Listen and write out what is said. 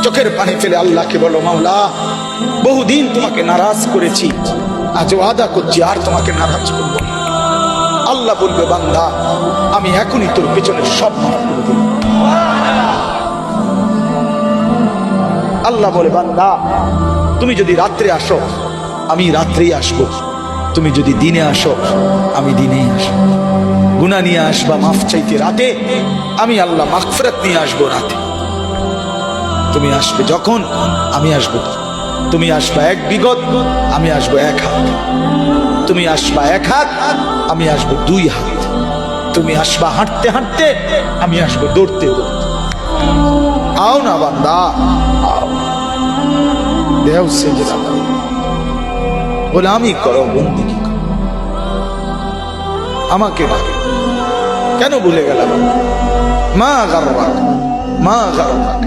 চোখের পানি ফেলে আল্লাহকে বলো, মাওলা বহুদিন তোমাকে নারাজ করেছি, আজ ওয়াদা করছি আর তোমাকে নারাজ করব না। আল্লাহ বলবে, বান্দা আমি এখনই তোর পেছনে সব মাফ করে দেব। আল্লাহ বলে, বান্দা তুমি যদি রাত্রে আসো আমি রাত্রেই আসবো, তুমি যদি দিনে আসো আমি দিনেই আসবো। গুনাহ নিয়ে আসবা মাফ চাইতে রাতে, আমি আল্লাহ মাগফিরাত নিয়ে আসবো রাতে। তুমি আসবে যখন আমি আসবো, তুমি আসবা এক বিগত আমি আসবো এক হাত, তুমি আসবা এক হাত আমি আসবো দুই হাত, তুমি আসবা হাঁটতে হাঁটতে আমি আসবো দৌড়তে দৌড়তে। আও না বান্দা আও, দেও সেজদা দাও, গোলামি করো, বন্দেগী করো, আমাকে ডাকে। কেন ভুলে গেলাম? মা গাররাক, মা গাররাক,